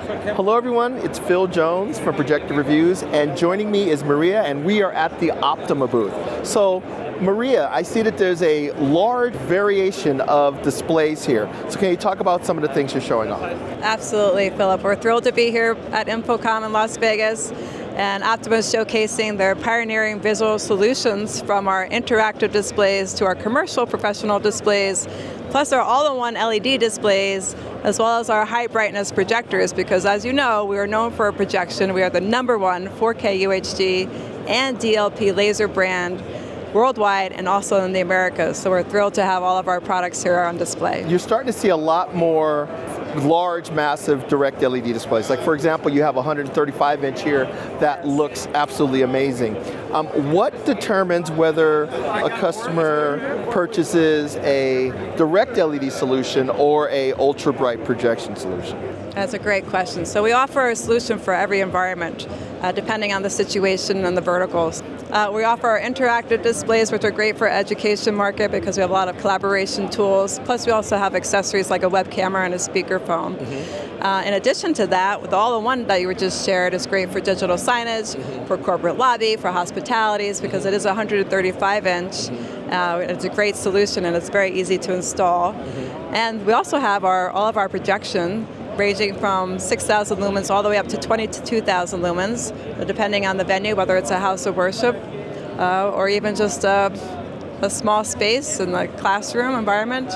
Hello everyone, it's Phil Jones from Projector Reviews, and joining me is Maria, and we are at the Optima booth. So Maria, I see that there's a large variation of displays here. So can you talk about some of the things you're showing off? Absolutely, Philip. We're thrilled to be here at Infocomm in Las Vegas, and Optima is showcasing their pioneering visual solutions from our interactive displays to our commercial professional displays, plus our all-in-one LED displays, as well as our high brightness projectors, because as you know, we are known for our projection. We are the #1 4K UHD and DLP laser brand worldwide and also in the Americas. So we're thrilled to have all of our products here on display. You're starting to see a lot more large, massive direct LED displays. Like for example, you have a 135-inch here that looks absolutely amazing. What determines whether a customer purchases a direct LED solution or a ultra bright projection solution? That's a great question. So we offer a solution for every environment, depending on the situation and the verticals. We offer our interactive displays, which are great for education market because we have a lot of collaboration tools. Plus we also have accessories like a web camera and a speakerphone. In addition to that, with the all-in-one that you were just shared, it's great for digital signage, for corporate lobby, for hospitalities, because it is a 135-inch. It's a great solution and it's very easy to install. And we also have all of our projection ranging from 6,000 lumens all the way up to 22,000 lumens, depending on the venue, whether it's a house of worship or even just a small space in the classroom environment.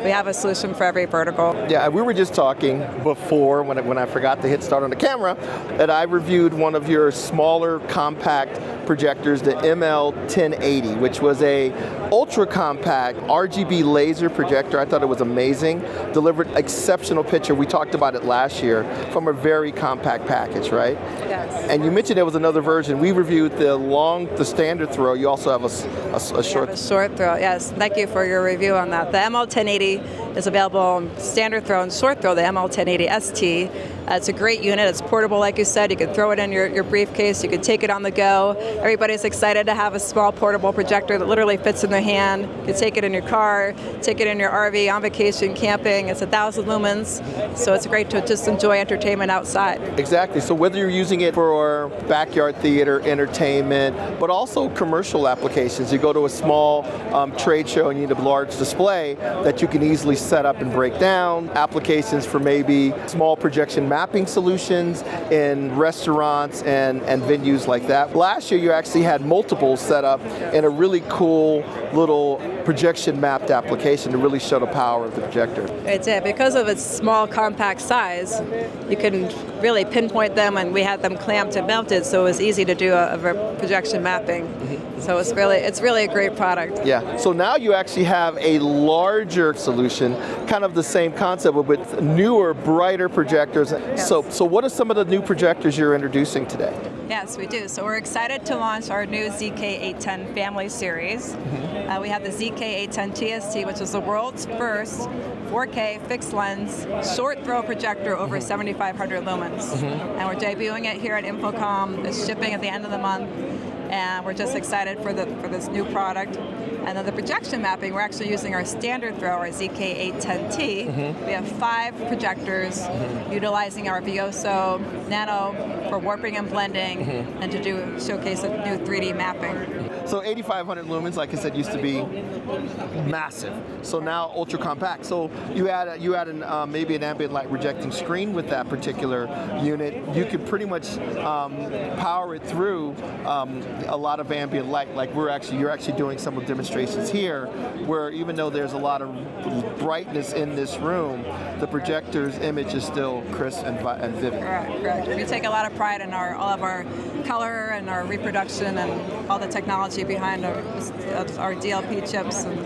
We have a solution for every vertical. Yeah, we were just talking before, when I forgot to hit start on the camera, that I reviewed one of your smaller compact projectors, the ML1080, which was a ultra compact RGB laser projector. I thought it was amazing. Delivered exceptional picture. We talked about it last year from a very compact package, right? Yes. And you mentioned there was another version. We reviewed the standard throw. You also have a short. A short throw. Yes. Thank you for your review on that. The ML1080 is available on standard throw and short throw. The ML1080ST. It's a great unit. It's portable, like you said. You can throw it in your briefcase. You can take it on the go. Everybody's excited to have a small portable projector that literally fits in their hand. You can take it in your car, take it in your RV, on vacation, camping. It's 1,000 lumens, so it's great to just enjoy entertainment outside. Exactly. So whether you're using it for backyard theater, entertainment, but also commercial applications, you go to a small trade show and you need a large display that you can easily set up and break down. Applications for maybe small projection mapping solutions in restaurants and venues like that. Last year you actually had multiple set up in a really cool little projection mapped application to really show the power of the projector. It's it. Because of its small compact size, you can really pinpoint them, and we had them clamped and mounted, so it was easy to do a projection mapping. So it's really a great product. Yeah, so now you actually have a larger solution, kind of the same concept, but with newer, brighter projectors. Yes. So what are some of the new projectors you're introducing today? Yes, we do. So we're excited to launch our new ZK810 family series. We have the ZK810TST, which is the world's first 4K fixed lens short throw projector over 7,500 lumens. And we're debuting it here at Infocomm. It's shipping at the end of the month. And we're just excited for this new product. And then the projection mapping, we're actually using our standard throw, our ZK810T. We have 5 projectors utilizing our Vioso Nano for warping and blending and to showcase a new 3D mapping. So 8,500 lumens, like I said, used to be massive. So now ultra compact. So you add maybe an ambient light rejecting screen with that particular unit. You could pretty much power it through a lot of ambient light. Like you're actually doing some of the demonstrations here, where even though there's a lot of brightness in this room, the projector's image is still crisp and vivid. Correct. We take a lot of pride in all of our color and our reproduction and all the technology behind our DLP chips, and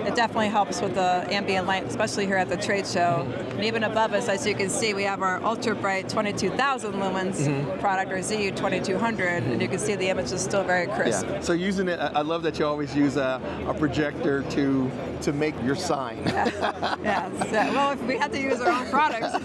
it definitely helps with the ambient light, especially here at the trade show. And even above us, as you can see, we have our ultra bright 22,000 lumens product, our ZU2200, and you can see the image is still very crisp. Yeah. So using it, I love that you always use a projector to make your sign. Well, if we had to use our own products.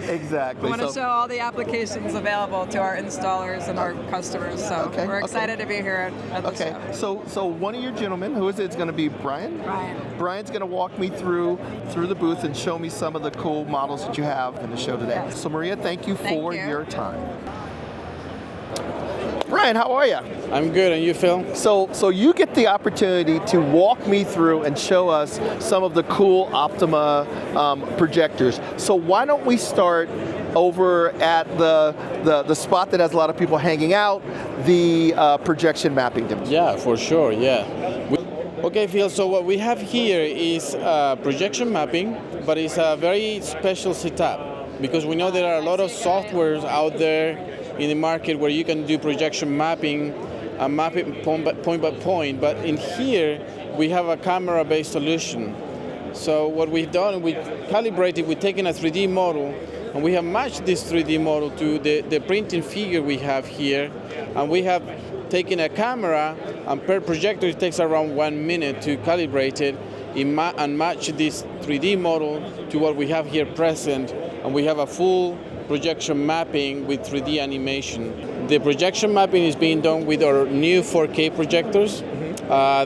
Exactly. We want to show all the applications available to our installers and our customers. So we're excited to be here at the show. So one of your gentlemen, who is it? It's going to be Brian? Brian. Brian's going to walk me through the booth and show me some of the cool models that you have in the show today. Yes. So Maria, thank you for your time. Brian, how are you? I'm good, and you, Phil? So you get the opportunity to walk me through and show us some of the cool Optima projectors. So why don't we start over at the spot that has a lot of people hanging out, the projection mapping demonstration. Yeah, for sure, yeah. Okay, Phil, so what we have here is projection mapping, but it's a very special setup because we know there are a lot of softwares out there in the market where you can do projection mapping, map it point by point, but in here we have a camera-based solution. So what we've done, we've calibrated, we've taken a 3D model, and we have matched this 3D model to the printing figure we have here, and we have taken a camera, and per projector it takes around 1 minute to calibrate it and match this 3D model to what we have here present, and we have a full projection mapping with 3D animation. The projection mapping is being done with our new 4K projectors.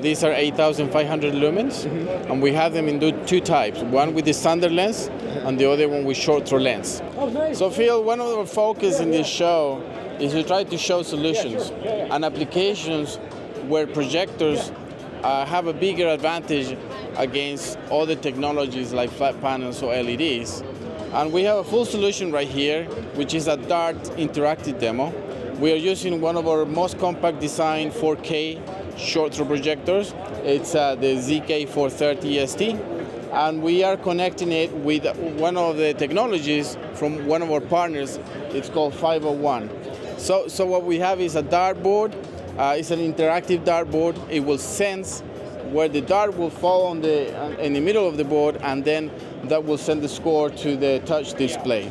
These are 8,500 lumens, and we have them in two types, one with the standard lens and the other one with short throw lens. So Phil, one of our focus in this show is to try to show solutions and applications where projectors have a bigger advantage against other technologies like flat panels or LEDs. And we have a full solution right here, which is a DART interactive demo. We are using one of our most compact design 4K short throw projectors. It's the ZK810TST. And we are connecting it with one of the technologies from one of our partners. It's called 501. So what we have is a dart board. It's an interactive dart board. It will sense where the dart will fall in the middle of the board, and then that will send the score to the touch display.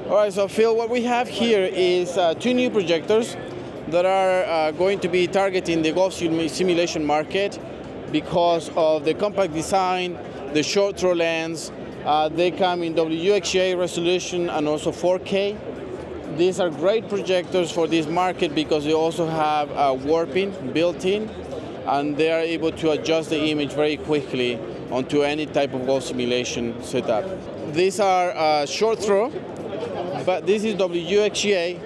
All right, so Phil, what we have here is two new projectors that are going to be targeting the golf simulation market because of the compact design, the short throw lens. They come in WUXGA resolution and also 4K. These are great projectors for this market because they also have warping built in, and they are able to adjust the image very quickly onto any type of golf simulation setup. These are short throw, but this is WUXGA.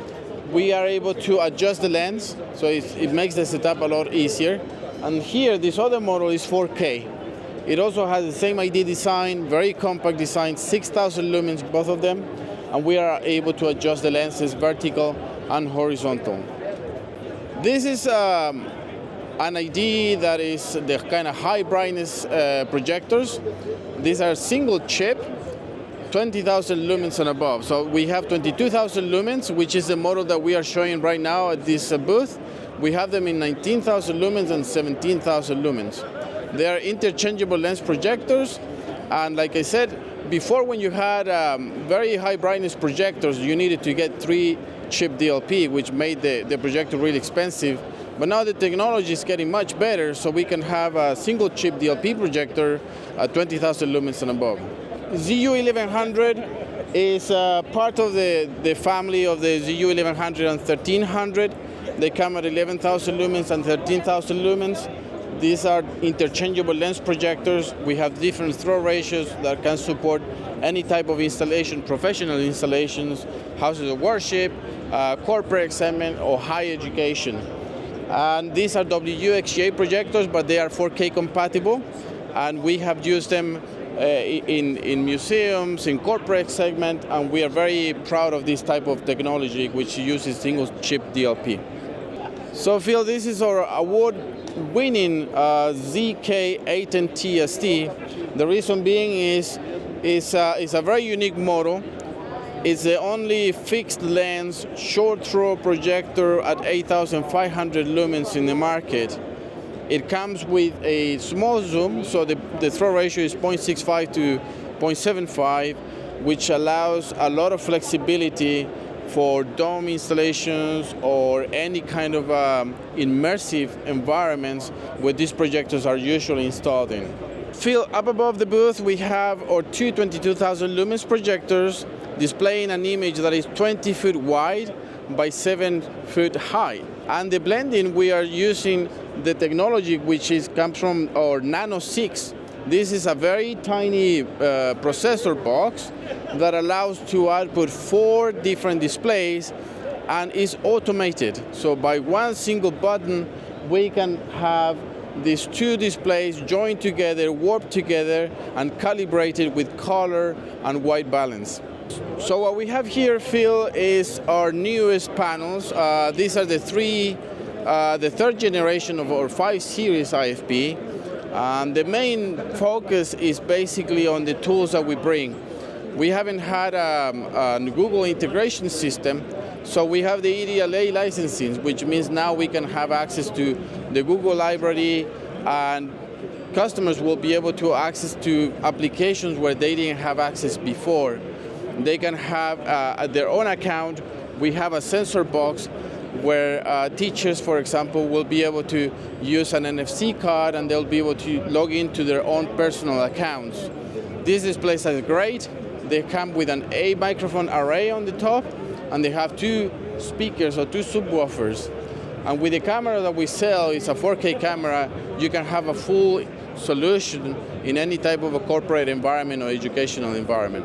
We are able to adjust the lens, so it makes the setup a lot easier. And here, this other model is 4K. It also has the same ID design, very compact design, 6,000 lumens, both of them, and we are able to adjust the lenses vertical and horizontal. This is an ID that is the kind of high brightness projectors. These are single chip, 20,000 lumens and above. So we have 22,000 lumens, which is the model that we are showing right now at this booth. We have them in 19,000 lumens and 17,000 lumens. They are interchangeable lens projectors, and like I said, before when you had very high brightness projectors, you needed to get 3-chip DLP, which made the projector really expensive. But now the technology is getting much better, so we can have a single chip DLP projector at 20,000 lumens and above. ZU2200 is part of the family of the ZU1100 and 1300. They come at 11,000 lumens and 13,000 lumens. These are interchangeable lens projectors. We have different throw ratios that can support any type of installation, professional installations, houses of worship, corporate segment, or higher education. And these are WUXGA projectors, but they are 4K compatible. And we have used them in museums, in corporate segment, and we are very proud of this type of technology, which uses single chip DLP. So Phil, this is our award-winning ZK810TST. The reason being is it's a very unique model. It's the only fixed lens short throw projector at 8,500 lumens in the market. It comes with a small zoom, so the throw ratio is 0.65 to 0.75, which allows a lot of flexibility for dome installations or any kind of immersive environments where these projectors are usually installed in. Phil, up above the booth we have our two 22,000 lumens projectors displaying an image that is 20 feet wide by 7 feet high. And the blending, we are using the technology which comes from our Nano 6. This is a very tiny processor box that allows to output 4 different displays and is automated. So by one single button, we can have these 2 displays joined together, warped together, and calibrated with color and white balance. So what we have here, Phil, is our newest panels. These are the 3rd generation of our 5 series IFP. And the main focus is basically on the tools that we bring. We haven't had a Google integration system, so we have the EDLA licensing, which means now we can have access to the Google library, and customers will be able to access to applications where they didn't have access before. They can have their own account. We have a sensor box where teachers, for example, will be able to use an NFC card and they'll be able to log into their own personal accounts. These displays are great. They come with an A microphone array on the top, and they have 2 speakers or 2 subwoofers. And with the camera that we sell, it's a 4K camera, you can have a full solution in any type of a corporate environment or educational environment.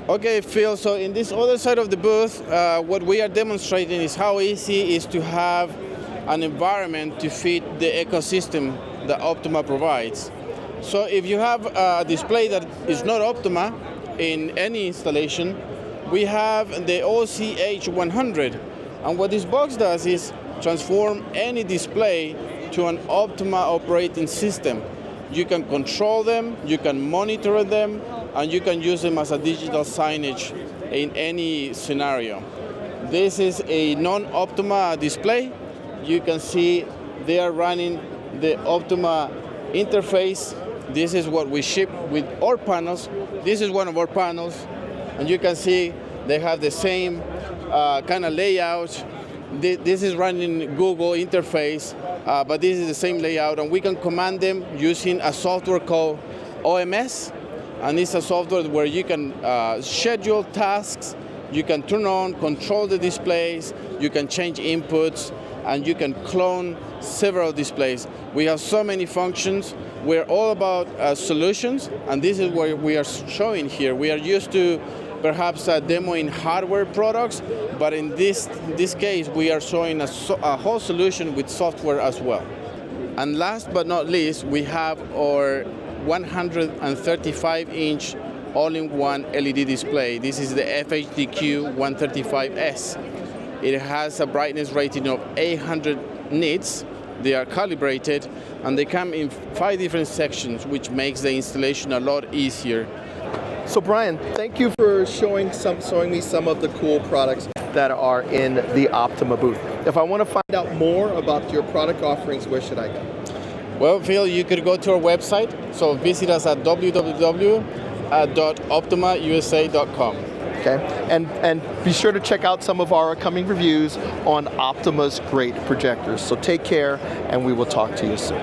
Okay, Phil, so in this other side of the booth, what we are demonstrating is how easy it is to have an environment to fit the ecosystem that Optima provides. So if you have a display that is not Optima in any installation, we have the ZK810. And what this box does is transform any display to an Optima operating system. You can control them, you can monitor them, and you can use them as a digital signage in any scenario. This is a non-Optima display. You can see they are running the Optima interface. This is what we ship with our panels. This is one of our panels, and you can see they have the same kind of layout. This is running Google interface, but this is the same layout, and we can command them using a software called OMS, and it's a software where you can schedule tasks, you can turn on, control the displays, you can change inputs, and you can clone several displays. We have so many functions. We're all about solutions, and this is what we are showing here. We are used to perhaps demoing hardware products, but in this case, we are showing a whole solution with software as well. And last but not least, we have our 135-inch all-in-one LED display. This is the FHDQ 135S. It has a brightness rating of 800 nits. They are calibrated, and they come in 5 different sections, which makes the installation a lot easier. So Brian, thank you for showing me some of the cool products that are in the Optima booth. If I want to find out more about your product offerings, where should I go? Well, Phil, you could go to our website. So visit us at www.optimausa.com. Okay, and be sure to check out some of our upcoming reviews on Optima's great projectors. So take care, and we will talk to you soon.